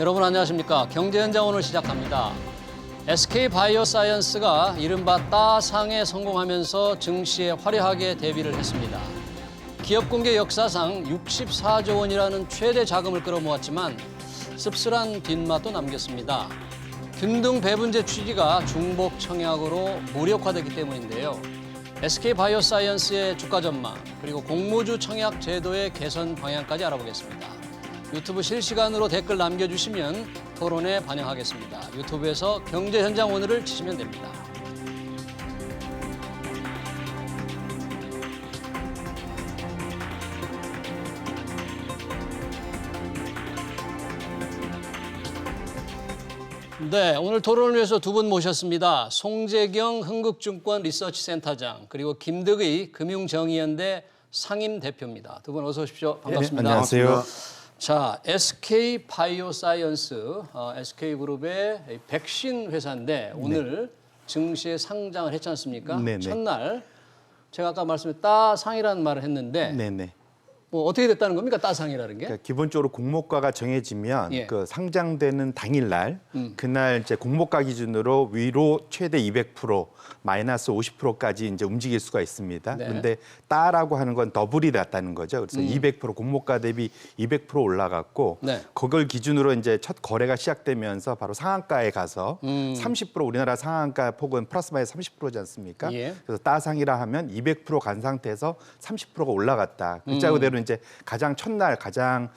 여러분 안녕하십니까? 경제현장 오늘 시작합니다. SK바이오사이언스가 이른바 따상에 성공하면서 증시에 화려하게 데뷔를 했습니다. 기업 공개 역사상 64조 원이라는 최대 자금을 끌어모았지만 씁쓸한 뒷맛도 남겼습니다. 균등 배분제 취지가 중복 청약으로 무력화되기 때문인데요. SK바이오사이언스의 주가 전망, 그리고 공모주 청약 제도의 개선 방향까지 알아보겠습니다. 유튜브 실시간으로 댓글 남겨주시면 토론에 반영하겠습니다. 유튜브에서 경제현장 오늘을 치시면 됩니다. 네, 오늘 토론을 위해서 두 분 모셨습니다. 송재경 흥국증권 리서치센터장, 그리고 김득의 금융정의연대 상임대표입니다. 두 분 어서 오십시오. 반갑습니다. 네, 안녕하세요. 자, SK바이오사이언스, SK그룹의 백신 회사인데 오늘 증시에 상장을 했지 않습니까? 네네. 첫날 제가 아까 말씀드린 따상이라는 말을 했는데 네네. 뭐 어떻게 됐다는 겁니까? 따상이라는 게? 그러니까 기본적으로 공모가가 정해지면 예. 그 상장되는 당일날 그날 이제 공모가 기준으로 위로 최대 200% 마이너스 50%까지 이제 움직일 수가 있습니다. 네. 그런데 따라고 하는 건 더블이 났다는 거죠. 그래서 200% 공모가 대비 200% 올라갔고 네. 그걸 기준으로 이제 첫 거래가 시작되면서 바로 상한가에 가서 30% 우리나라 상한가 폭은 플러스 마이너스 30%지 않습니까? 예. 그래서 따상이라 하면 200%간 상태에서 30%가 올라갔다. 글자 그대로 이제 가장 첫날 가장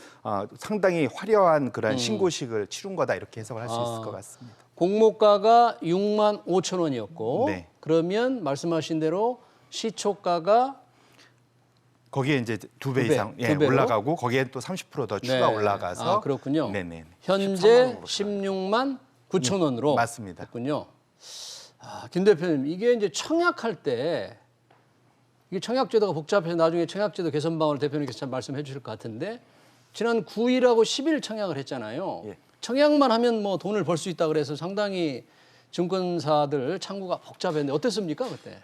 상당히 화려한 그런 신고식을 치룬 거다 이렇게 해석을 할 수 있을 것 같습니다. 공모가가 6만 5천 원이었고 네. 그러면 말씀하신 대로 시초가가 거기에 이제 두 배 두 배, 이상 두 배로? 올라가고 거기에 또 30%더 추가 올라가서 그렇군요. 네네. 현재 16만 9천 원으로 맞습니다. 됐군요. 김 대표님, 이게 이제 청약할 때 이게 청약제도가 복잡해서 나중에 청약제도 개선 방안을 대표님께서 잘 말씀해 주실 것 같은데 지난 9일하고 10일 청약을 했잖아요. 예. 청약만 하면 뭐 돈을 벌 수 있다 그래서 상당히 증권사들 창구가 복잡했는데 어땠습니까 그때?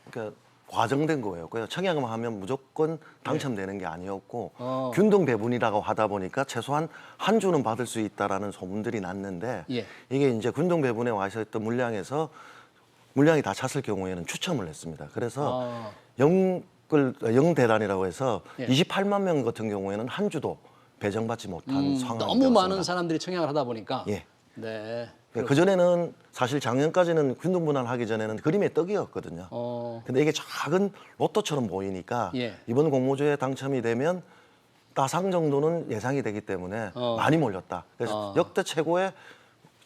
그러니까 과정된 거예요. 그냥 청약만 하면 무조건 당첨되는 게 아니었고 어. 균등 배분이라고 하다 보니까 최소한 한 주는 받을 수 있다라는 소문들이 났는데 예. 이게 이제 균등 배분에 와 있었던 물량에서 물량이 다 찼을 경우에는 추첨을 했습니다. 그래서 영대단이라고 해서 예. 28만 명 같은 경우에는 한 주도 배정받지 못한 상황이 너무 되었습니다. 많은 사람들이 청약을 하다 보니까. 예. 네. 그전에는 사실 작년까지는 균등 분할하기 전에는 그림의 떡이었거든요. 근데 이게 작은 로또처럼 보이니까 예. 이번 공모주에 당첨이 되면 따상 정도는 예상이 되기 때문에 많이 몰렸다. 그래서 역대 최고의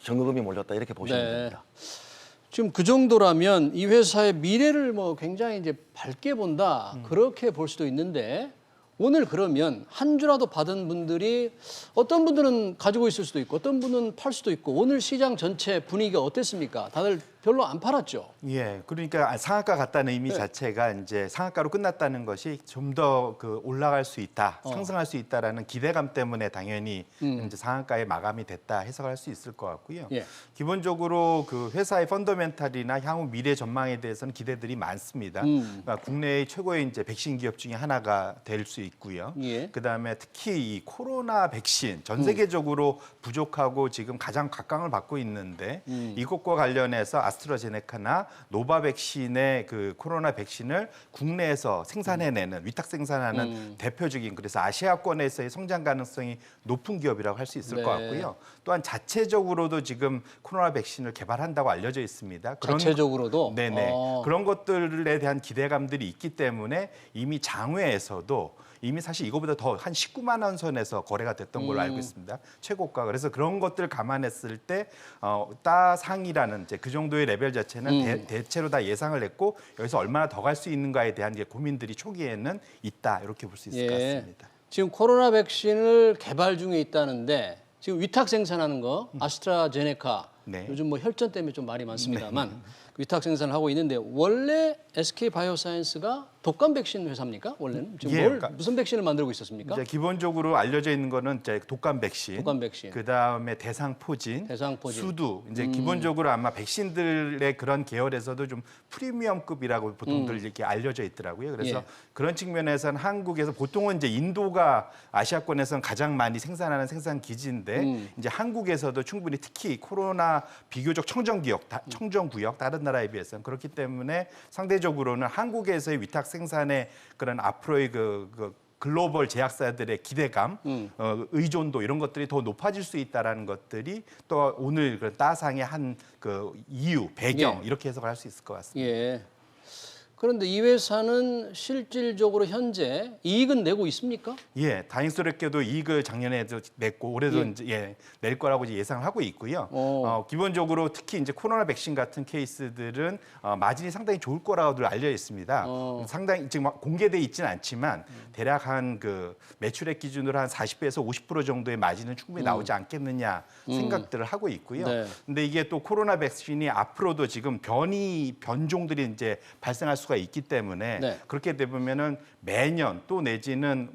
정금이 몰렸다 이렇게 보시면 네. 됩니다. 지금 그 정도라면 이 회사의 미래를 뭐 굉장히 이제 밝게 본다 그렇게 볼 수도 있는데 오늘 그러면 한 주라도 받은 분들이 어떤 분들은 가지고 있을 수도 있고 어떤 분은 팔 수도 있고 오늘 시장 전체 분위기가 어땠습니까? 다들 별로 안 팔았죠. 예, 그러니까 상한가 갔다는 의미 네. 자체가 이제 상한가로 끝났다는 것이 좀 더 그 올라갈 수 있다, 상승할 수 있다라는 기대감 때문에 당연히 이제 상한가에 마감이 됐다 해석할 수 있을 것 같고요. 예. 기본적으로 그 회사의 펀더멘탈이나 향후 미래 전망에 대해서는 기대들이 많습니다. 그러니까 국내의 최고의 이제 백신 기업 중에 하나가 될 수 있고요. 예. 그다음에 특히 이 코로나 백신 전 세계적으로 부족하고 지금 가장 각광을 받고 있는데 이것과 관련해서 아스트라제네카나 노바백신의 그 코로나 백신을 국내에서 생산해내는 위탁 생산하는 대표적인 그래서 아시아권에서의 성장 가능성이 높은 기업이라고 할 수 있을 네. 것 같고요. 또한 자체적으로도 지금 코로나 백신을 개발한다고 알려져 있습니다. 자체적으로도? 네네. 그런 것들에 대한 기대감들이 있기 때문에 이미 장외에서도 이미 사실 이거보다 더 한 19만 원 선에서 거래가 됐던 걸로 알고 있습니다. 최고가. 그래서 그런 것들 감안했을 때 따상이라는 이제 그 정도의 레벨 자체는 대체로 다 예상을 했고 여기서 얼마나 더 갈 수 있는가에 대한 이제 고민들이 초기에는 있다 이렇게 볼 수 있을 것 같습니다. 지금 코로나 백신을 개발 중에 있다는데 지금 위탁 생산하는 거 아스트라제네카 네. 요즘 뭐 혈전 때문에 좀 말이 많습니다만 위탁 생산을 하고 있는데 원래 SK 바이오사이언스가 독감 백신 회사입니까? 원래는 지금 예, 그러니까 무슨 백신을 만들고 있었습니까? 이제 기본적으로 알려져 있는 거는 이제 독감 백신, 독감 백신. 그다음에 대상포진, 대상포진. 수두. 이제 기본적으로 아마 백신들의 그런 계열에서도 좀 프리미엄급이라고 보통들 이렇게 알려져 있더라고요. 그래서 예. 그런 측면에서는 한국에서 보통은 이제 인도가 아시아권에서는 가장 많이 생산하는 생산 기지인데 이제 한국에서도 충분히 특히 코로나 비교적 청정구역 다른 나라에 비해서는 그렇기 때문에 상대적으로는 한국에서의 위탁 생산의 그런 앞으로의 그 글로벌 제약사들의 기대감, 의존도 이런 것들이 더 높아질 수 있다라는 것들이 또 오늘 그 따상의 한 그 이유, 배경 예. 이렇게 해석을 할 수 있을 것 같습니다. 예. 그런데 이 회사는 실질적으로 현재 이익은 내고 있습니까? 예, 다행스럽게도 이익을 작년에도 냈고 올해도 예. 이제 낼 거라고 이제 예상을 하고 있고요. 기본적으로 특히 이제 코로나 백신 같은 케이스들은 마진이 상당히 좋을 거라고들 알려 있습니다. 상당히 지금 막 공개돼 있지는 않지만 대략 한 그 매출액 기준으로 한 40%에서 50% 정도의 마진은 충분히 나오지 않겠느냐 생각들을 하고 있고요. 네. 근데 이게 또 코로나 백신이 앞으로도 지금 변종들이 이제 발생할 수가 있기 때문에 네. 그렇게 되면은 매년 또 내지는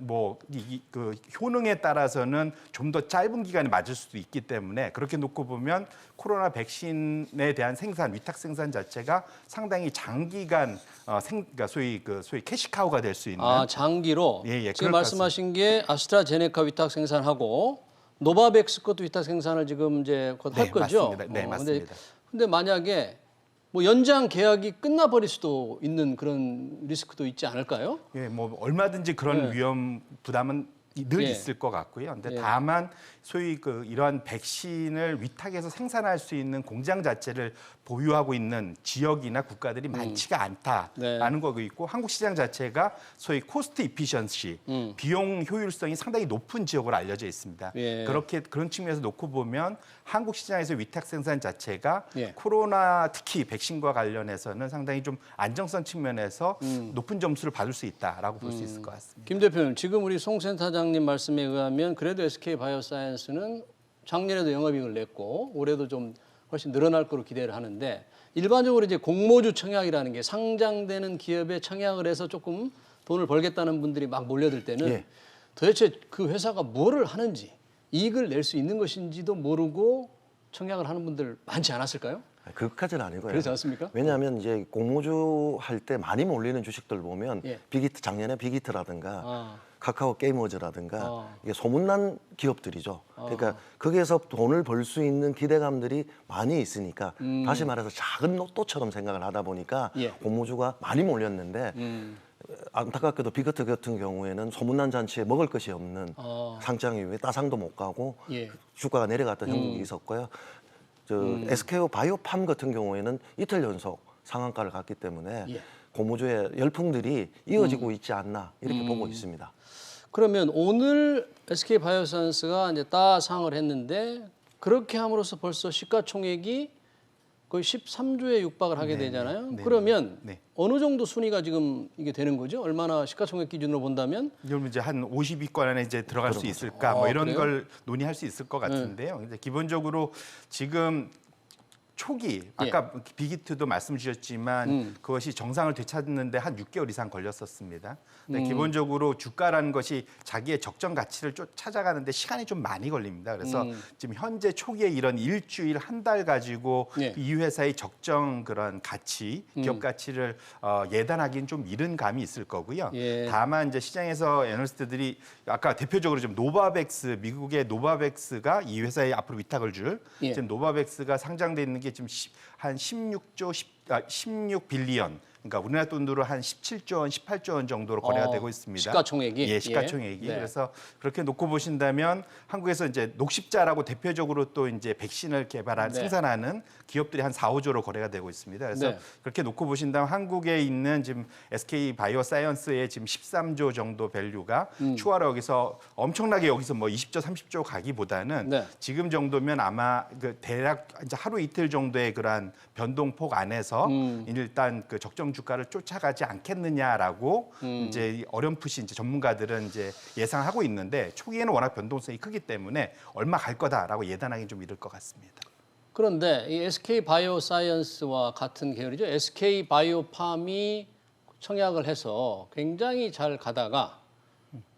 그 효능에 따라서는 좀 더 짧은 기간에 맞을 수도 있기 때문에 그렇게 놓고 보면 코로나 백신에 대한 생산, 위탁 생산 자체가 상당히 장기간 그러니까 소위 캐시카우가 될 수 있는 장기로 예, 지금 그럴 말씀하신 게 아스트라제네카 위탁 생산하고 노바백스 것도 위탁 생산을 지금 이제 곧 할 네, 거죠. 맞습니다. 네, 맞습니다. 근데 만약에 뭐 연장 계약이 끝나버릴 수도 있는 그런 리스크도 있지 않을까요? 예, 뭐 얼마든지 그런 네. 위험 부담은 늘 예. 있을 것 같고요. 근데 예. 다만 소위 이러한 백신을 위탁해서 생산할 수 있는 공장 자체를 보유하고 있는 지역이나 국가들이 많지가 않다라는 거고 있고 한국 시장 자체가 소위 코스트 이피션시 비용 효율성이 상당히 높은 지역으로 알려져 있습니다. 예. 그런 측면에서 놓고 보면 한국 시장에서 위탁 생산 자체가 예. 코로나 특히 백신과 관련해서는 상당히 좀 안정성 측면에서 높은 점수를 받을 수 있다라고 볼 수 있을 것 같습니다. 김 대표님, 지금 우리 송 센터장님 말씀에 의하면 그래도 SK 바이오사이언스는 작년에도 영업이익을 냈고 올해도 좀 훨씬 늘어날 거로 기대를 하는데 일반적으로 이제 공모주 청약이라는 게 상장되는 기업에 청약을 해서 조금 돈을 벌겠다는 분들이 막 몰려들 때는 예. 도대체 그 회사가 뭐를 하는지 이익을 낼 수 있는 것인지도 모르고 청약을 하는 분들 많지 않았을까요? 그것까지는 아니고요. 그렇지 않습니까? 왜냐하면 이제 공모주 할 때 많이 몰리는 주식들 보면 예. 빅히트 작년에 빅히트라든가 아. 카카오 게이머즈라든가 이게 소문난 기업들이죠. 그러니까 거기에서 돈을 벌 수 있는 기대감들이 많이 있으니까 다시 말해서 작은 로또처럼 생각을 하다 보니까 예. 공모주가 많이 몰렸는데 안타깝게도 빅히트 같은 경우에는 소문난 잔치에 먹을 것이 없는 상장 이후에 따상도 못 가고 예. 주가가 내려갔던 형국이 있었고요. SKO 바이오팜 같은 경우에는 이틀 연속 상한가를 갔기 때문에 예. 고무주의 열풍들이 이어지고 있지 않나 이렇게 보고 있습니다. 그러면 오늘 SK 바이오사이언스가 이제 따상을 했는데 그렇게 함으로써 벌써 시가총액이 거의 13조에 육박을 하게 되잖아요. 네, 그러면 네. 어느 정도 순위가 지금 이게 되는 거죠? 얼마나 시가총액 기준으로 본다면? 그럼 이제 한 50위권 안에 이제 들어갈 수 있을까 뭐 이런 그래요? 걸 논의할 수 있을 것 같은데요. 이제 기본적으로 지금 초기 아까 빅히트도 말씀 주셨지만 그것이 정상을 되찾는데 한 6개월 이상 걸렸었습니다. 근데 기본적으로 주가라는 것이 자기의 적정 가치를 찾아가는데 시간이 좀 많이 걸립니다. 그래서 지금 현재 초기에 이런 일주일 한 달 가지고 예. 이 회사의 적정 그런 가치, 기업 가치를 예단하기는 좀 이른 감이 있을 거고요. 예. 다만 이제 시장에서 애널리스트들이 아까 대표적으로 좀 노바백스 미국의 노바백스가 이 회사에 앞으로 위탁을 줄 예. 지금 노바백스가 상장돼 있는 게 지금 한 16 빌리언 그러니까 우리나라 돈으로 한 17조 원, 18조 원 정도로 거래가 되고 있습니다. 시가총액이? 예, 시가총액이. 예. 네. 그래서 그렇게 놓고 보신다면 한국에서 이제 녹십자라고 대표적으로 또 이제 백신을 개발한 네. 생산하는 기업들이 한 4, 5조로 거래가 되고 있습니다. 그래서 네. 그렇게 놓고 보신다면 한국에 있는 지금 SK 바이오사이언스의 지금 13조 정도 밸류가 추가로 여기서 엄청나게 여기서 뭐 20조, 30조 가기보다는 네. 지금 정도면 아마 그 대략 이제 하루 이틀 정도의 그러한 변동폭 안에서 일단 그 적정 주가를 쫓아가지 않겠느냐라고 이제 어렴풋이 이제 전문가들은 이제 예상하고 있는데 초기에는 워낙 변동성이 크기 때문에 얼마 갈 거다라고 예단하기 좀 이를 것 같습니다. 그런데 이 SK 바이오사이언스와 같은 계열이죠. SK 바이오팜이 청약을 해서 굉장히 잘 가다가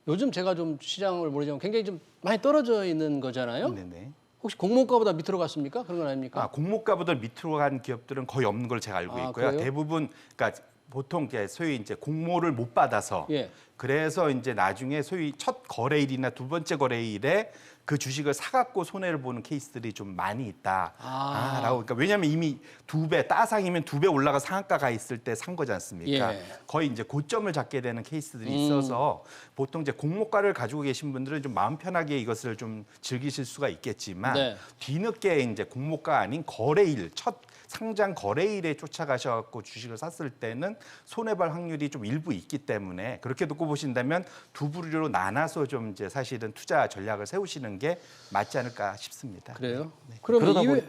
요즘 제가 좀 시장을 모르지만 굉장히 좀 많이 떨어져 있는 거잖아요. 네네. 혹시 공모가보다 밑으로 갔습니까? 그런 건 아닙니까? 공모가보다 밑으로 간 기업들은 거의 없는 걸 제가 알고 있고요. 그래요? 대부분 그러니까 보통 이제 소위 이제 공모를 못 받아서 예. 그래서 이제 나중에 소위 첫 거래일이나 두 번째 거래일에 그 주식을 사갖고 손해를 보는 케이스들이 좀 많이 있다라고. 그러니까 왜냐하면 이미 2배 따상이면 2배 올라가 상한가가 있을 때 산 거지 않습니까? 예. 거의 이제 고점을 잡게 되는 케이스들이 있어서 보통 이제 공모가를 가지고 계신 분들은 좀 마음 편하게 이것을 좀 즐기실 수가 있겠지만 네. 뒤늦게 이제 공모가 아닌 거래일 첫 상장 거래일에 쫓아가셔갖고 주식을 샀을 때는 손해볼 확률이 좀 일부 있기 때문에 그렇게 놓고 보신다면 두 부류로 나눠서 좀 이제 사실은 투자 전략을 세우시는 게 맞지 않을까 싶습니다. 그래요? 그러면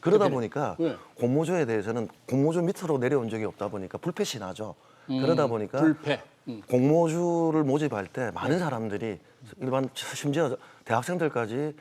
그러다 보니까 네. 공모주에 대해서는 공모주 밑으로 내려온 적이 없다 보니까 불패시 나죠. 그러다 보니까 불패. 공모주를 모집할 때 많은 사람들이 일반 심지어 대학생들까지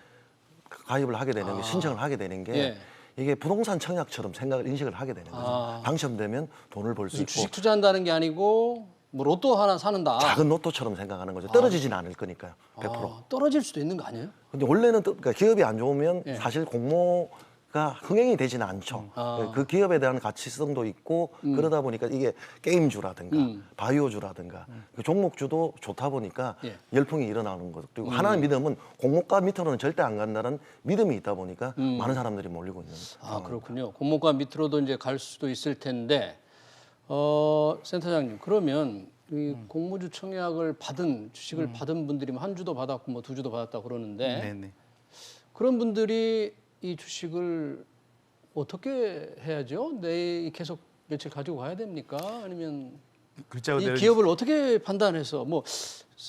가입을 하게 되는 게 신청을 하게 되는 게 예. 이게 부동산 청약처럼 인식을 하게 되는 거죠. 당첨되면 돈을 벌 수 있고 주식 투자한다는 게 아니고 뭐 로또 하나 사는다. 작은 로또처럼 생각하는 거죠. 떨어지지는 않을 거니까요. 100%. 떨어질 수도 있는 거 아니에요? 근데 원래는 그러니까 기업이 안 좋으면 예. 사실 공모가 흥행이 되지는 않죠. 그 기업에 대한 가치성도 있고 그러다 보니까 이게 게임주라든가 바이오주라든가 그 종목주도 좋다 보니까 예. 열풍이 일어나는 거죠. 그리고 하나는 믿음은 공모가 밑으로는 절대 안 간다는 믿음이 있다 보니까 많은 사람들이 몰리고 있는 거죠. 그렇군요. 공모가 밑으로도 이제 갈 수도 있을 텐데 센터장님 그러면 이 공모주 청약을 받은 주식을 받은 분들이 한 주도 받았고 뭐 두 주도 받았다 그러는데 네네. 그런 분들이 이 주식을 어떻게 해야죠? 내 계속 며칠 가지고 가야 됩니까? 아니면 글자 이 그대로 기업을 어떻게 판단해서 뭐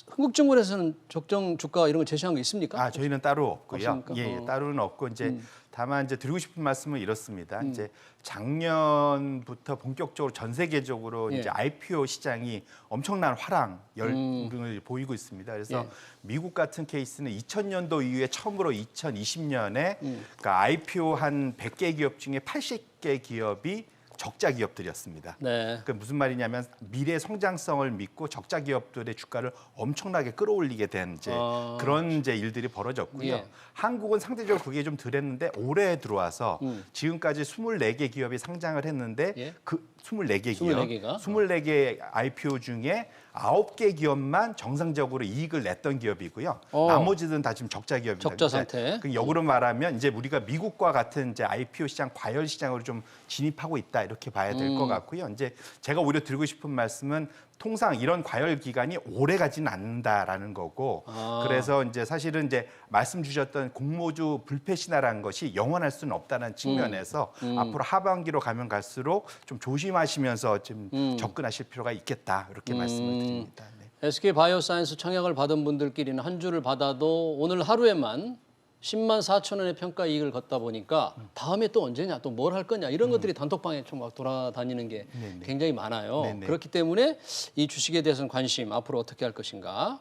흥국증권에서는 적정 주가 이런 거 제시한 거 있습니까? 저희는 따로 없고요. 없습니까? 예, 따로는 없고 이제 다만 이제 드리고 싶은 말씀은 이렇습니다. 이제 작년부터 본격적으로 전 세계적으로 예. 이제 IPO 시장이 엄청난 활황을 보이고 있습니다. 그래서 예. 미국 같은 케이스는 2000년도 이후에 처음으로 2020년에 그러니까 IPO 한 100개 기업 중에 80개 기업이 적자 기업들이었습니다. 네. 그 무슨 말이냐면 미래 성장성을 믿고 적자 기업들의 주가를 엄청나게 끌어올리게 된 이제 그런 이제 일들이 벌어졌고요. 예. 한국은 상대적으로 그게 좀 덜했는데 올해 들어와서 지금까지 24개 기업이 상장을 했는데 예. 그 24개 기업, 24개가? 24개 IPO 중에 9개 기업만 정상적으로 이익을 냈던 기업이고요. 나머지는 다 지금 적자 기업입니다. 적자 상태. 그 역으로 말하면 이제 우리가 미국과 같은 이제 IPO 시장, 과열 시장으로 좀 진입하고 있다 이렇게 봐야 될 것 같고요. 이제 제가 오히려 드리고 싶은 말씀은 통상 이런 과열 기간이 오래 가지는 않는다라는 거고 그래서 이제 사실은 이제 말씀 주셨던 공모주 불패 신화라는 것이 영원할 수는 없다는 측면에서 앞으로 하반기로 가면 갈수록 좀 조심하시면서 좀 접근하실 필요가 있겠다 이렇게 말씀을 드립니다. 네. SK 바이오사이언스 청약을 받은 분들끼리는 한 주를 받아도 오늘 하루에만 10만 4천 원의 평가 이익을 걷다 보니까 다음에 또 언제냐 또 뭘 할 거냐 이런 것들이 단톡방에 좀 막 돌아다니는 게 네네. 굉장히 많아요. 네네. 그렇기 때문에 이 주식에 대해서는 관심 앞으로 어떻게 할 것인가.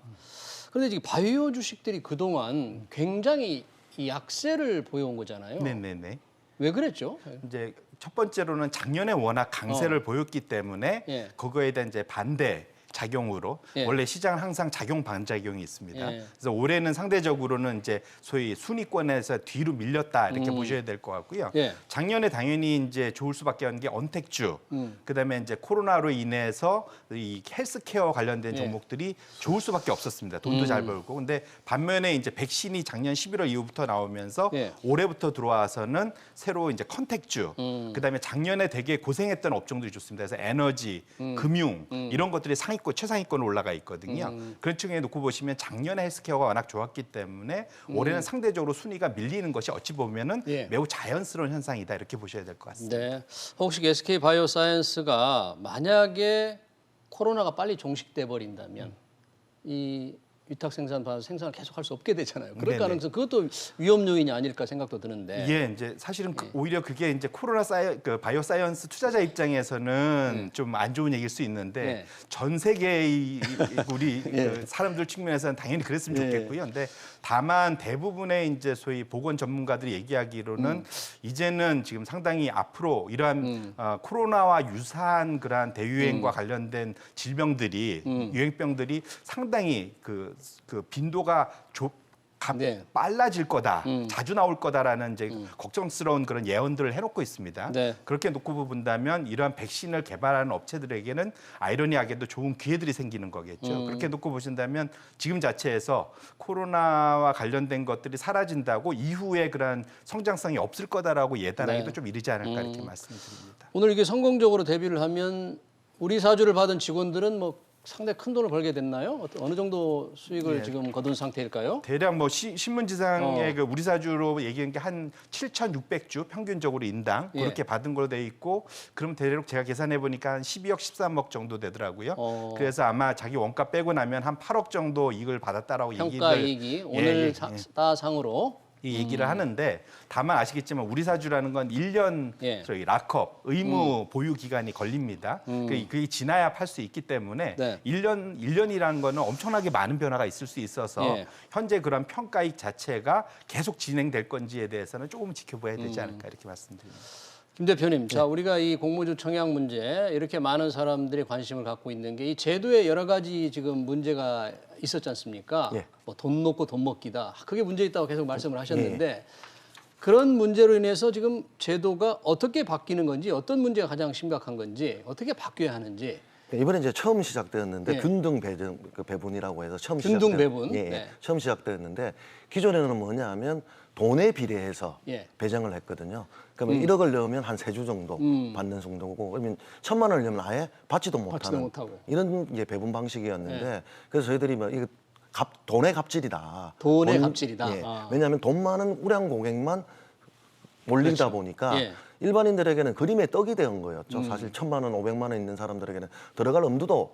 그런데 지금 바이오 주식들이 그동안 굉장히 이 약세를 보여온 거잖아요. 네네네. 왜 그랬죠? 이제 첫 번째로는 작년에 워낙 강세를 보였기 때문에 예. 그거에 대한 이제 반대 작용으로 예. 원래 시장은 항상 작용 반작용이 있습니다. 예. 그래서 올해는 상대적으로는 이제 소위 순위권에서 뒤로 밀렸다 이렇게 보셔야 될 것 같고요. 예. 작년에 당연히 이제 좋을 수밖에 없는 게 언택주, 그다음에 이제 코로나로 인해서 이 헬스케어 관련된 예. 종목들이 좋을 수밖에 없었습니다. 돈도 잘 벌고. 근데 반면에 이제 백신이 작년 11월 이후부터 나오면서 예. 올해부터 들어와서는 새로 이제 컨택주, 그다음에 작년에 되게 고생했던 업종들이 좋습니다. 그래서 에너지, 금융 이런 것들이 상위권, 최상위권으로 올라가 있거든요. 그런 측면에 놓고 보시면 작년에 헬스케어가 워낙 좋았기 때문에 올해는 상대적으로 순위가 밀리는 것이 어찌 보면은 예. 매우 자연스러운 현상이다 이렇게 보셔야 될 것 같습니다. 네. 혹시 SK 바이오사이언스가 만약에 코로나가 빨리 종식돼 버린다면 이 위탁 생산 받아서 생산을 계속 할 수 없게 되잖아요. 그럴 네네. 가능성 그것도 위험 요인이 아닐까 생각도 드는데. 예, 이제 사실은 오히려 그게 이제 그 바이오 사이언스 투자자 입장에서는 좀 안 좋은 얘기일 수 있는데 네. 전 세계의 우리 그 사람들 측면에서는 당연히 그랬으면 좋겠고요. 근데 다만 대부분의 이제 소위 보건 전문가들이 얘기하기로는 이제는 지금 상당히 앞으로 이러한 코로나와 유사한 그러한 대유행과 관련된 질병들이 유행병들이 상당히 그 빈도가 네. 빨라질 거다, 자주 나올 거다라는 이제 걱정스러운 그런 예언들을 해놓고 있습니다. 네. 그렇게 놓고 본다면 이러한 백신을 개발하는 업체들에게는 아이러니하게도 좋은 기회들이 생기는 거겠죠. 그렇게 놓고 보신다면 지금 자체에서 코로나와 관련된 것들이 사라진다고 이후에 그런 성장성이 없을 거다라고 예단하기도 네. 좀 이르지 않을까 이렇게 말씀드립니다. 오늘 이게 성공적으로 데뷔를 하면 우리 사주를 받은 직원들은 뭐 상당히 큰 돈을 벌게 됐나요? 어느 정도 수익을 지금 거둔 상태일까요? 대략 뭐 신문지상의 그 우리 사주로 얘기한 게 한 7,600주 평균적으로 인당 예. 그렇게 받은 걸로 돼 있고, 그럼 대략 제가 계산해 보니까 한 12억 13억 정도 되더라고요. 그래서 아마 자기 원가 빼고 나면 한 8억 정도 이익을 받았다라고 평가 얘기를 이익이 오늘 따상으로 이 얘기를 하는데, 다만 아시겠지만 우리 사주라는 건 1년 예. 저희 락업 의무 보유 기간이 걸립니다. 그게 지나야 팔 수 있기 때문에 네. 1년이라는 거는 엄청나게 많은 변화가 있을 수 있어서 예. 현재 그런 평가익 자체가 계속 진행될 건지에 대해서는 조금 지켜봐야 되지 않을까 이렇게 말씀드립니다. 김 대표님, 자 우리가 이 공모주 청약 문제 이렇게 많은 사람들이 관심을 갖고 있는 게 이 제도에 여러 가지 지금 문제가 있었지 않습니까? 예. 뭐 돈 놓고 돈 먹기다. 그게 문제 있다고 계속 말씀을 하셨는데 그런 문제로 인해서 지금 제도가 어떻게 바뀌는 건지, 어떤 문제가 가장 심각한 건지, 어떻게 바뀌어야 하는지. 이번에 이제 처음 시작되었는데 예. 균등 배분이라고 해서 처음 균등 시작된- 배분? 예, 예. 네. 처음 시작되었는데 기존에는 뭐냐 하면 돈에 비례해서 예. 배정을 했거든요. 그러면 1억을 넣으면 한 3주 정도 받는 정도고, 그러면 1,000만 원을 넣으면 아예 받지도 못하는 못하고. 이런 이제 배분 방식이었는데 그래서 저희들이 뭐 이거 돈의 갑질이다. 돈의 갑질이다. 예. 아. 왜냐하면 돈 많은 우량 고객만 몰리다 보니까 예. 일반인들에게는 그림의 떡이 된 거였죠. 사실 1,000만 원, 500만 원 있는 사람들에게는 들어갈 엄두도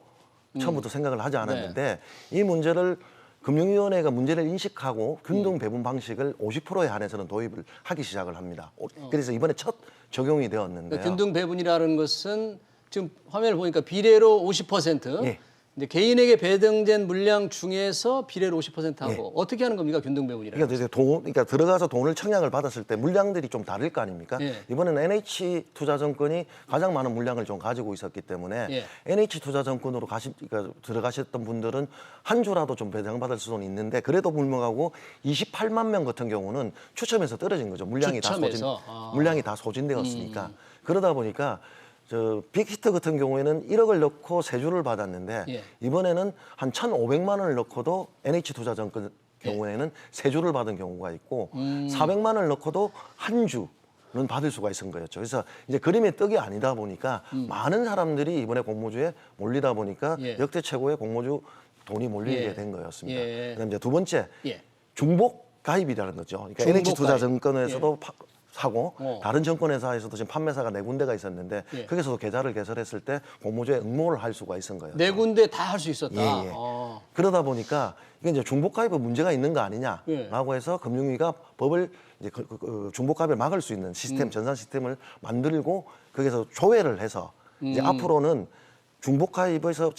처음부터 생각을 하지 않았는데 이 문제를 금융위원회가 문제를 인식하고 균등 배분 방식을 50%에 한해서는 도입을 하기 시작을 합니다. 그래서 이번에 첫 적용이 되었는데요. 그러니까 균등 배분이라는 것은 지금 화면을 보니까 비례로 50%. 예. 이제 개인에게 배정된 물량 중에서 비례를 50% 하고 예. 어떻게 하는 겁니까? 균등 배분이라는 그러니까 이제 그러니까 들어가서 돈을 청약을 받았을 때 물량들이 좀 다를 거 아닙니까? 예. 이번에는 NH투자증권이 가장 많은 물량을 좀 가지고 있었기 때문에 예. NH투자증권으로 그러니까 들어가셨던 분들은 한 주라도 좀 배정받을 수는 있는데, 그래도 불구하고 28만 명 같은 경우는 추첨에서 떨어진 거죠. 물량이 추첨에서? 물량이 다 소진되었으니까. 그러다 보니까 저 빅히트 같은 경우에는 1억을 넣고 3주를 받았는데 예. 이번에는 한 1,500만 원을 넣고도 NH투자증권 경우에는 3주를 받은 경우가 있고 400만 원을 넣고도 한 주는 받을 수가 있은 거였죠. 그래서 이제 그림의 떡이 아니다 보니까 많은 사람들이 이번에 공모주에 몰리다 보니까 예. 역대 최고의 공모주 돈이 몰리게 예. 된 거였습니다. 예. 그다음 이제 두 번째 예. 중복 가입이라는 거죠. 그러니까 중복 NH투자증권에서도 사고 다른 정권회사에서도 지금 판매사가 4군데가 있었는데 예. 거기서도 계좌를 개설했을 때 공모주에 응모를 할 수가 있은 거예요. 네 군데 다 할 수 있었다. 예, 예. 그러다 보니까 이게 이제 중복가입에 문제가 있는 거 아니냐라고 예. 해서 금융위가 법을 이제 중복가입을 막을 수 있는 시스템, 전산 시스템을 만들고 거기서 조회를 해서 이제 앞으로는 중복가입에서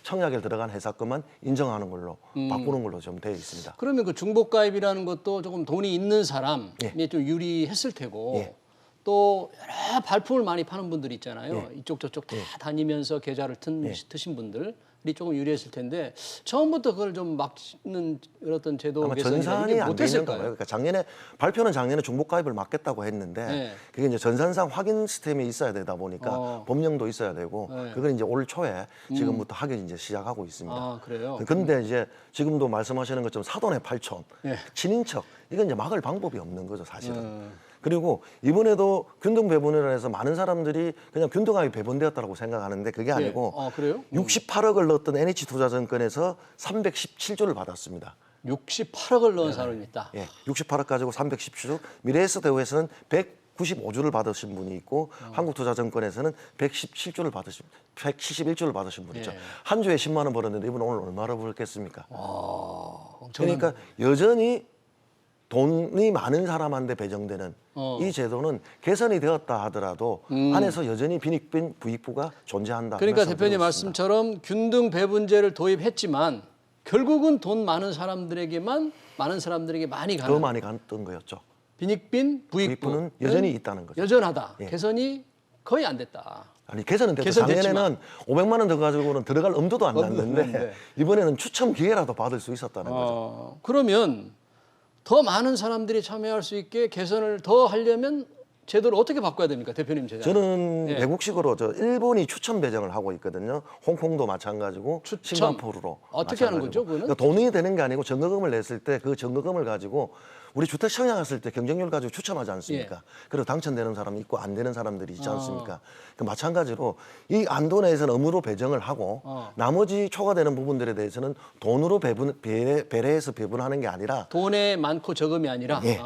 청약에 들어간 회사 것만 인정하는 걸로 바꾸는 걸로 좀 되어 있습니다. 그러면 그 중복 가입이라는 것도 조금 돈이 있는 사람이 예. 좀 유리했을 테고 예. 또 여러 발품을 많이 파는 분들 있잖아요. 예. 이쪽 저쪽 다 다니면서 계좌를 트신 분들이 조금 유리했을 텐데 처음부터 그걸 좀 막는 어떤 제도 아마 개선이 전산이 안 돼 있는 못했을까요? 거예요. 그러니까 발표는 작년에 중복 가입을 막겠다고 했는데 네. 그게 이제 전산상 확인 시스템이 있어야 되다 보니까 법령도 있어야 되고 네. 그걸 이제 올 초에 지금부터 하기 이제 시작하고 있습니다. 아, 그래요? 근데 이제 지금도 말씀하시는 것처럼 사돈의 8촌, 예. 친인척 이건 이제 막을 방법이 없는 거죠, 사실은. 그리고 이번에도 균등 배분을 해서 많은 사람들이 그냥 균등하게 배분되었다고 생각하는데 그게 아니고 그래요? 68억을 넣었던 NH투자증권에서 317조를 받았습니다. 68억을 넣은 사람이 있다. 예, 68억 가지고 317조, 미래에셋대우에서는 195주를 받으신 분이 있고 한국투자증권에서는 171조를 받으신 분이죠. 예. 한 주에 10만 원 벌었는데 이분 오늘 얼마나 벌었겠습니까? 엄청난 그러니까 여전히 돈이 많은 사람한테 배정되는 이 제도는 개선이 되었다 하더라도 안에서 여전히 빈익빈 부익부가 존재한다. 그러니까 말씀드리고 대표님 있습니다. 말씀처럼 균등 배분제를 도입했지만 결국은 돈 많은 사람들에게만 많은 사람들에게 많이 가는 더 많이 갔던 거였죠. 빈익빈 부익부는 여전히 있다는 거죠. 여전하다. 예. 개선이 거의 안 됐다. 아니 개선은 됐고 개선됐지만. 작년에는 500만 원 더 가지고는 들어갈 엄두도 안 났는데 네. 이번에는 추첨 기회라도 받을 수 있었다는 거죠. 그러면 더 많은 사람들이 참여할 수 있게 개선을 더 하려면 제도를 어떻게 바꿔야 됩니까, 대표님 제자? 저는 예. 외국식으로 일본이 추첨 배정을 하고 있거든요. 홍콩도 마찬가지고 추첨? 싱가포르로 어떻게 하는 마찬가지고. 거죠, 그거는? 그러니까 돈이 되는 게 아니고 전거금을 냈을 때 그 전거금을 가지고 우리 주택 청약했을 때 경쟁률 가지고 추첨하지 않습니까? 예. 그리고 당첨되는 사람이 있고 안 되는 사람들이 있지 않습니까? 그 마찬가지로 이 안도내에서는 의무로 배정을 하고 나머지 초과되는 부분들에 대해서는 돈으로 배려해서 배분하는 게 아니라 돈에 많고 적음이 아니라 예.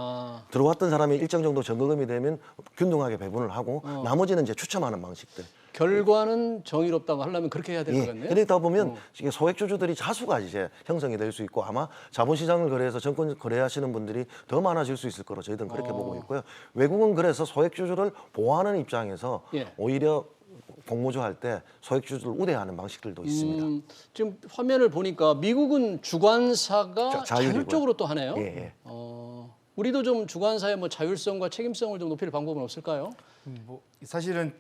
들어왔던 사람이 일정 정도 전거금이 되면 균등하게 배분을 하고 나머지는 이제 추첨하는 방식들. 결과는 정의롭다고 하려면 그렇게 해야 될 것 같네요. 그러다 보면 이게 소액주주들이 다수가 이제 형성이 될 수 있고 아마 자본시장을 거래해서 정권 거래하시는 분들이 더 많아질 수 있을 거로 저희들은 그렇게 보고 있고요. 외국은 그래서 소액주주를 보호하는 입장에서 예. 오히려 공모주 할 때 소액주주를 우대하는 방식들도 있습니다. 지금 화면을 보니까 미국은 주관사가 자율이고요. 자율적으로 또 하네요. 예, 예. 우리도 좀 주관사의 뭐 자율성과 책임성을 좀 높일 방법은 없을까요? 뭐 사실은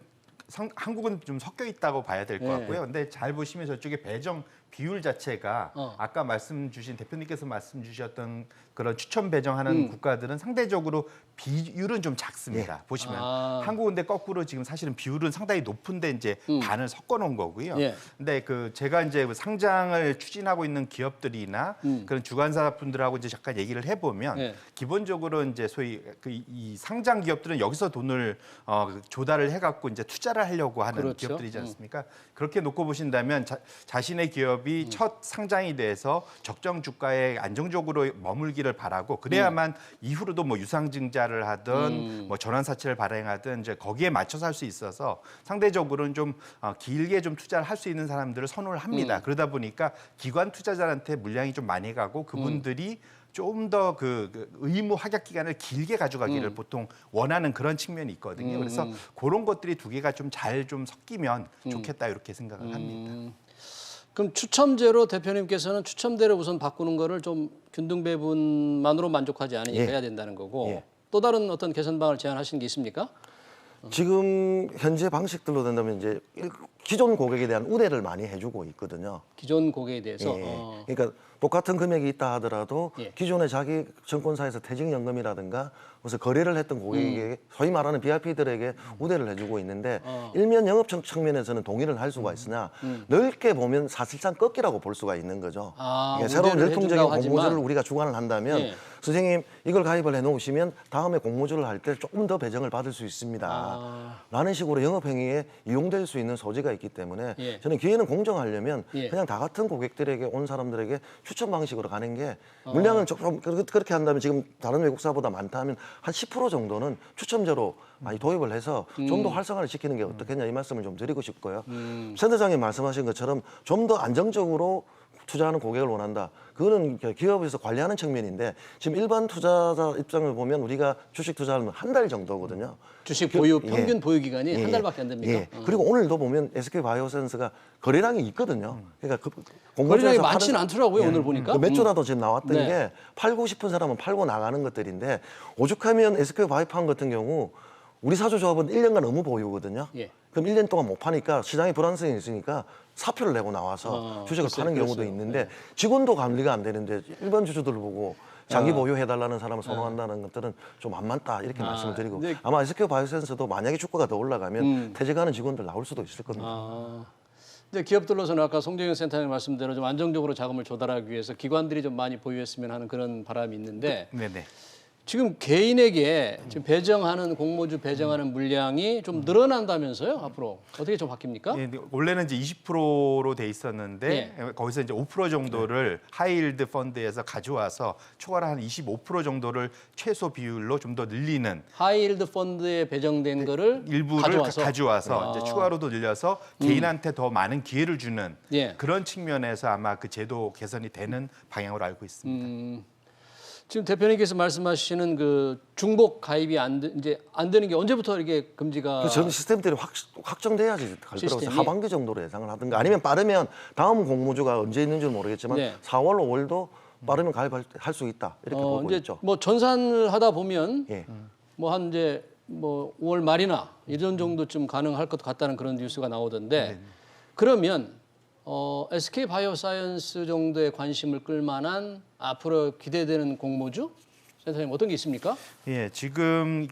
한국은 좀 섞여 있다고 봐야 될 것 네. 같고요. 근데 잘 보시면 저쪽에 배정 비율 자체가 아까 말씀 주신 대표님께서 말씀 주셨던 그런 추첨 배정하는 국가들은 상대적으로 비율은 좀 작습니다. 보시면 한국은 근데 거꾸로 지금 사실은 비율은 상당히 높은데 이제 반을 섞어 놓은 거고요. 예. 근데 그 제가 이제 상장을 추진하고 있는 기업들이나 그런 주관사 분들하고 이제 잠깐 얘기를 해보면 예. 기본적으로 이제 소위 이 상장 기업들은 여기서 돈을 조달을 해갖고 이제 투자를 하려고 하는 그렇죠. 기업들이지 않습니까? 그렇게 놓고 보신다면 자신의 기업이 첫 상장이 돼서 적정 주가에 안정적으로 머물기를 바라고 그래야만 이후로도 뭐 유상증자를 하든 뭐 전환사채를 발행하든 이제 거기에 맞춰서 할 수 있어서 상대적으로는 좀 길게 좀 투자를 할 수 있는 사람들을 선호를 합니다. 그러다 보니까 기관 투자자한테 물량이 좀 많이 가고 그분들이 좀 더 그 의무 확약 기간을 길게 가져가기를 보통 원하는 그런 측면이 있거든요. 그래서 그런 것들이 두 개가 좀 잘 좀 섞이면 좋겠다 이렇게 생각을 합니다. 그럼 추첨제로 대표님께서는 추첨대로 우선 바꾸는 거를 좀 균등 배분만으로 만족하지 않으니까 예. 해야 된다는 거고 예. 또 다른 어떤 개선방을 제안하신 게 있습니까? 지금 현재 방식들로 된다면 이제 기존 고객에 대한 우대를 많이 해주고 있거든요. 기존 고객에 대해서 예. 그러니까 똑같은 금액이 있다 하더라도 예. 기존에 자기 증권사에서 퇴직연금이라든가 그래서 거래를 했던 고객에게 소위 말하는 VIP들에게 우대를 해주고 있는데 일면 영업 측면에서는 동의를 할 수가 있으나 넓게 보면 사실상 꺾이라고 볼 수가 있는 거죠. 아, 새로운 우대를 열통적인 해준다고 하지만. 공모주를 우리가 주관을 한다면 예. 선생님 이걸 가입을 해놓으시면 다음에 공모주를 할 때 조금 더 배정을 받을 수 있습니다. 라는 식으로 영업행위에 이용될 수 있는 소지가 있기 때문에 예. 저는 기회는 공정하려면 예. 그냥 다 같은 고객들에게 온 사람들에게 추천 방식으로 가는 게 물량을 좀 그렇게 한다면 지금 다른 외국사보다 많다면 한 10% 정도는 추첨제로 많이 도입을 해서 좀 더 활성화를 시키는 게 어떻겠냐 이 말씀을 좀 드리고 싶고요. 센터장님 말씀하신 것처럼 좀 더 안정적으로 투자하는 고객을 원한다. 그거는 기업에서 관리하는 측면인데 지금 일반 투자자 입장을 보면 우리가 주식 투자하면 한 달 정도거든요. 주식 보유 예. 평균 보유 기간이 예, 한 달밖에 안 됩니까? 예. 그리고 오늘도 보면 SK 바이오센스가 거래량이 있거든요. 그러니까 거래량이 많지는 않더라고요, 오늘 보니까. 몇 주라도 지금 나왔던 네. 게 팔고 싶은 사람은 팔고 나가는 것들인데 오죽하면 SK 바이오팜 같은 경우 우리 사주조합은 1년간 의무 보유거든요. 예. 그럼 1년 동안 못 파니까 시장에 불안성이 있으니까 사표를 내고 나와서 주식을 글쎄요, 파는 경우도 그랬어요. 있는데 직원도 관리가 안 되는데 일반 주주들 보고 장기 보유해달라는 사람을 선호한다는 것들은 좀 안 맞다 이렇게 말씀을 드리고 근데- 아마 SK 바이오센스도 만약에 주가가 더 올라가면 퇴직하는 직원들 나올 수도 있을 겁니다. 이제 기업들로서는 아까 송정영 센터장님 말씀대로 좀 안정적으로 자금을 조달하기 위해서 기관들이 좀 많이 보유했으면 하는 그런 바람이 있는데 네네. 지금 개인에게 지금 배정하는 공모주 배정하는 물량이 좀 늘어난다면서요? 앞으로 어떻게 좀 바뀝니까? 예, 근데 원래는 이제 20%로 돼 있었는데 거기서 이제 5% 정도를 하이힐드 펀드에서 가져와서 초과를 한 25% 정도를 최소 비율로 좀 더 늘리는 하이힐드 펀드에 배정된 거를 일부를 가져와서 이제 추가로도 늘려서 개인한테 더 많은 기회를 주는 예. 그런 측면에서 아마 그 제도 개선이 되는 방향으로 알고 있습니다. 지금 대표님께서 말씀하시는 그 중복 가입이 이제 안 되는 게 언제부터 이게 금지가 그래서 저는 시스템들이 확정돼야지 갈 거라고 시스템이? 하반기 정도로 예상을 하든가 아니면 빠르면 다음 공모주가 언제 있는지는 모르겠지만 네. 4월, 5월도 빠르면 가입할 수 있다 이렇게 보고 이제 있죠. 뭐 전산을 하다 보면 예. 뭐 한 이제 뭐 5월 말이나 이런 정도쯤 가능할 것 같다는 그런 뉴스가 나오던데 그러면 SK 바이오사이언스 정도의 관심을 끌만한 앞으로 기대되는 공모주 센터장님 어떤 게 있습니까? 예, 지금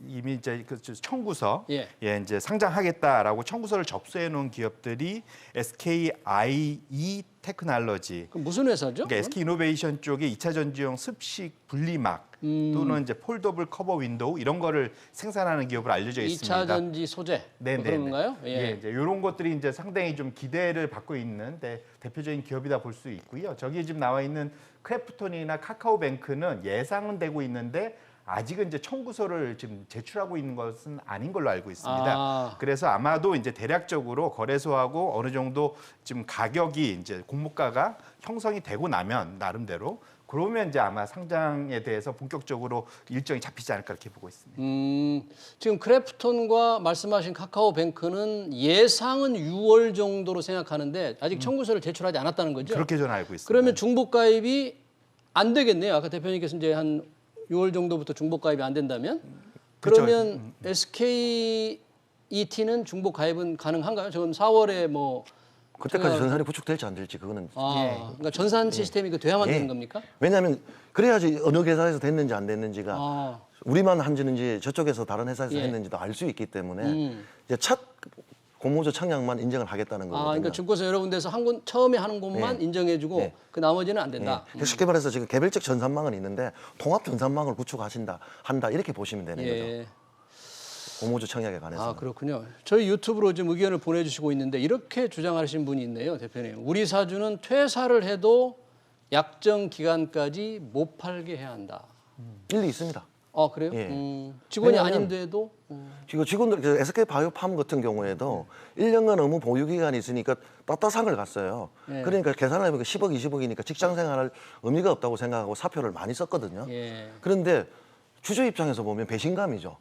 이미 이제 청구서 예. 이제 상장하겠다라고 청구서를 접수해 놓은 기업들이 SKIE 테크놀로지, 그럼 무슨 회사죠? 그러니까 SK 이노베이션 쪽에 2차 전지용 습식 분리막 또는 이제 폴더블 커버 윈도우 이런 거를 생산하는 기업으로 알려져 있습니다. 2차 전지 소재 뭐 네네. 그런 건가요? 예, 이제 이런 것들이 이제 상당히 좀 기대를 받고 있는 대표적인 기업이다 볼 수 있고요. 저기 지금 나와 있는 크래프톤이나 카카오뱅크는 예상은 되고 있는데 아직은 이제 청구서를 지금 제출하고 있는 것은 아닌 걸로 알고 있습니다. 아. 그래서 아마도 이제 대략적으로 거래소하고 어느 정도 지금 가격이 이제 공모가가 형성이 되고 나면 나름대로 그러면 이제 아마 상장에 대해서 본격적으로 일정이 잡히지 않을까 이렇게 보고 있습니다. 지금 크래프톤과 말씀하신 카카오뱅크는 예상은 6월 정도로 생각하는데 아직 청구서를 제출하지 않았다는 거죠? 그렇게 저는 알고 있습니다. 그러면 중복 가입이 안 되겠네요. 아까 대표님께서 이제 한 6월 정도부터 중복 가입이 안 된다면 그렇죠. 그러면 SKET는 중복 가입은 가능한가요? 지금 4월에 뭐 그때까지 전산이 구축될지 안 될지 그거는 그러니까 전산 시스템이 돼야만 예. 되는 겁니까? 왜냐하면 그래야지 어느 회사에서 됐는지 안 됐는지가 아. 우리만 한지는지 저쪽에서 다른 회사에서 예. 했는지도 알 수 있기 때문에 이제 첫 공모주 청약만 인정을 하겠다는 거거든요. 그러니까 증권사 여러 군데서 한 곳 처음에 하는 곳만 네. 인정해주고 네. 그 나머지는 안 된다. 예. 쉽게 말해서 지금 개별적 전산망은 있는데 통합 전산망을 한다 이렇게 보시면 되는 거죠. 예. 공모주 청약에 관해서. 아 그렇군요. 저희 유튜브로 지금 의견을 보내주시고 있는데 이렇게 주장하시는 분이 있네요, 대표님. 우리 사주는 퇴사를 해도 약정 기간까지 못 팔게 해야 한다. 일리 있습니다. 그래요? 예. 직원이 왜냐하면 아닌데도 지금 직원들 SK 바이오팜 같은 경우에도 1년간 업무 보유 기간이 있으니까 따따상을 갔어요. 예. 그러니까 계산을 해보니까 10억, 20억이니까 직장 생활할 의미가 없다고 생각하고 사표를 많이 썼거든요. 예. 그런데 주주 입장에서 보면 배신감이죠.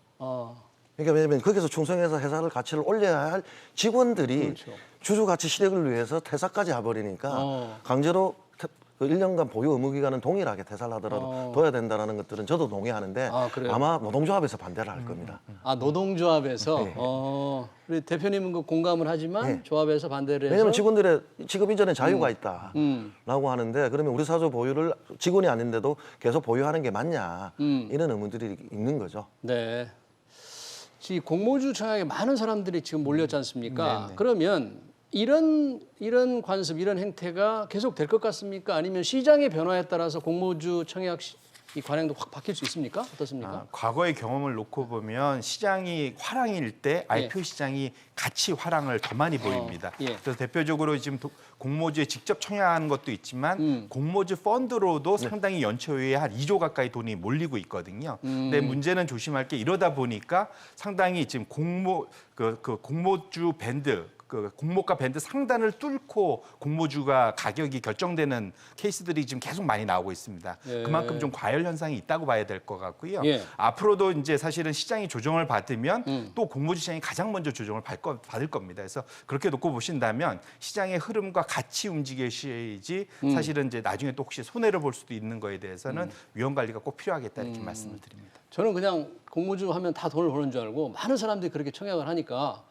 그러니까 왜냐하면 거기서 충성해서 회사를 가치를 올려야 할 직원들이 그렇죠. 주주 가치 실현을 위해서 퇴사까지 해버리니까 강제로 그 1년간 보유 의무 기간은 동일하게 퇴사를 하더라도 둬야 된다는 것들은 저도 동의하는데 그래요? 아마 노동조합에서 반대를 할 겁니다. 노동조합에서 네. 우리 대표님은 그 공감을 하지만 네. 조합에서 반대를 해서 왜냐하면 직원들의 직업 이전에 자유가 있다라고 하는데 그러면 우리 사주 보유를 직원이 아닌데도 계속 보유하는 게 맞냐 이런 의문들이 있는 거죠. 네. 이 공모주 청약에 많은 사람들이 지금 몰렸지 않습니까? 네네. 그러면 이런 관습, 이런 행태가 계속 될 것 같습니까? 아니면 시장의 변화에 따라서 공모주 청약 이 관행도 확 바뀔 수 있습니까? 어떻습니까? 과거의 경험을 놓고 보면 시장이 화랑일 때 IPO 시장이 같이 화랑을 더 많이 보입니다. 예. 그래서 대표적으로 지금 공모주에 직접 청약하는 것도 있지만 공모주 펀드로도 상당히 연초 후에 한 2조 가까이 돈이 몰리고 있거든요. 근데 문제는 조심할 게 이러다 보니까 상당히 지금 공모주 밴드 공모가 밴드 상단을 뚫고 공모주가 가격이 결정되는 케이스들이 지금 계속 많이 나오고 있습니다. 예. 그만큼 좀 과열 현상이 있다고 봐야 될 것 같고요. 예. 앞으로도 이제 사실은 시장이 조정을 받으면 또 공모주 시장이 가장 먼저 조정을 받을 겁니다. 그래서 그렇게 놓고 보신다면 시장의 흐름과 같이 움직이셔야지 사실은 이제 나중에 또 혹시 손해를 볼 수도 있는 거에 대해서는 위험 관리가 꼭 필요하겠다 이렇게 말씀을 드립니다. 저는 그냥 공모주 하면 다 돈을 버는 줄 알고 많은 사람들이 그렇게 청약을 하니까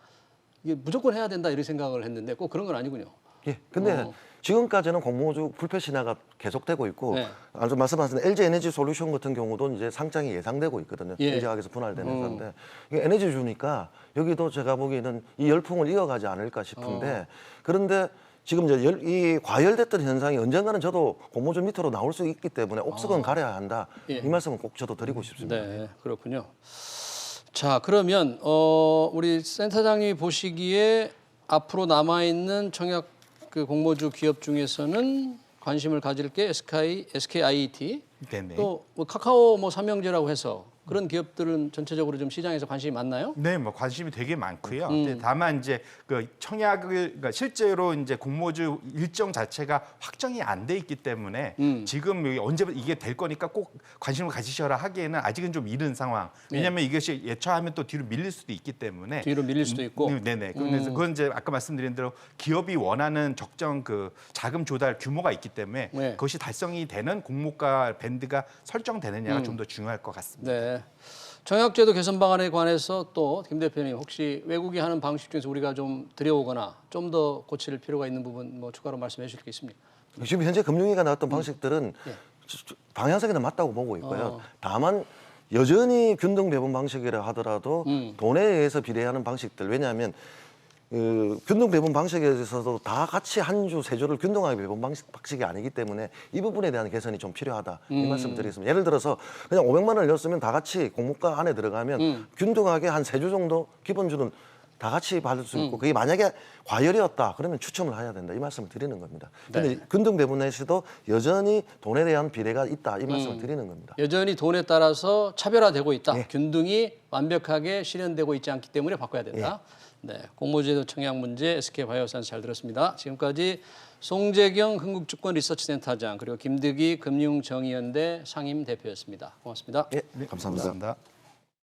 이게 무조건 해야 된다 이런 생각을 했는데 꼭 그런 건 아니군요. 예. 근데 지금까지는 공모주 불패 신화가 계속되고 있고 네. 아주 말씀하신 LG 에너지 솔루션 같은 경우도 이제 상장이 예상되고 있거든요. 예. LG화학에서 분할되는 회사인데 이게 에너지 주니까 여기도 제가 보기에는 이 열풍을 이어가지 않을까 싶은데 그런데 지금 이제 이 과열됐던 현상이 언젠가는 저도 공모주 밑으로 나올 수 있기 때문에 옥석은 가려야 한다. 예. 이 말씀은 꼭 저도 드리고 싶습니다. 네, 그렇군요. 자, 그러면 우리 센터장님이 보시기에 앞으로 남아 있는 청약 그 공모주 기업 중에서는 관심을 가질 게 SKIET 네네. 또 뭐 카카오 뭐 삼형제라고 해서 그런 기업들은 전체적으로 좀 시장에서 관심이 많나요? 네, 뭐 관심이 되게 많고요. 근데 다만 이제 그 청약을 그러니까 실제로 이제 공모주 일정 자체가 확정이 안 돼 있기 때문에 지금 언제 이게 될 거니까 꼭 관심을 가지셔라 하기에는 아직은 좀 이른 상황. 왜냐하면 이것이 예초하면 또 뒤로 밀릴 수도 있기 때문에 뒤로 밀릴 수도 있고. 네네. 그래서 그건 이제 아까 말씀드린 대로 기업이 원하는 적정 그 자금 조달 규모가 있기 때문에 네. 그것이 달성이 되는 공모가 밴드가 설정되느냐가 좀 더 중요할 것 같습니다. 네. 청약제도 개선 방안에 관해서 또 김 대표님 혹시 외국이 하는 방식 중에서 우리가 좀 들여오거나 좀 더 고칠 필요가 있는 부분 뭐 추가로 말씀해 주실 게 있습니까? 지금 현재 금융위가 나왔던 방식들은 방향성에는 맞다고 보고 있고요. 다만 여전히 균등 배분 방식이라 하더라도 돈에 의해서 비례하는 방식들. 왜냐하면 균등 배분 방식에서도 다 같이 한 주, 세 주를 균등하게 배분 방식이 아니기 때문에 이 부분에 대한 개선이 좀 필요하다. 이 말씀 드리겠습니다. 예를 들어서 그냥 500만 원을 냈으면 다 같이 공모가 안에 들어가면 균등하게 한 세 주 정도 기본주는 다 같이 받을 수 있고 그게 만약에 과열이었다 그러면 추첨을 해야 된다. 이 말씀을 드리는 겁니다. 그런데 균등 배분에서도 여전히 돈에 대한 비례가 있다. 이 말씀을 드리는 겁니다. 여전히 돈에 따라서 차별화되고 있다. 균등이 완벽하게 실현되고 있지 않기 때문에 바꿔야 된다. 네, 공모제도 청약 문제 SK바이오사이언스 잘 들었습니다. 지금까지 송재경 흥국증권리서치센터장 그리고 김득희 금융정의연대 상임 대표였습니다. 고맙습니다. 네, 감사합니다. 감사합니다.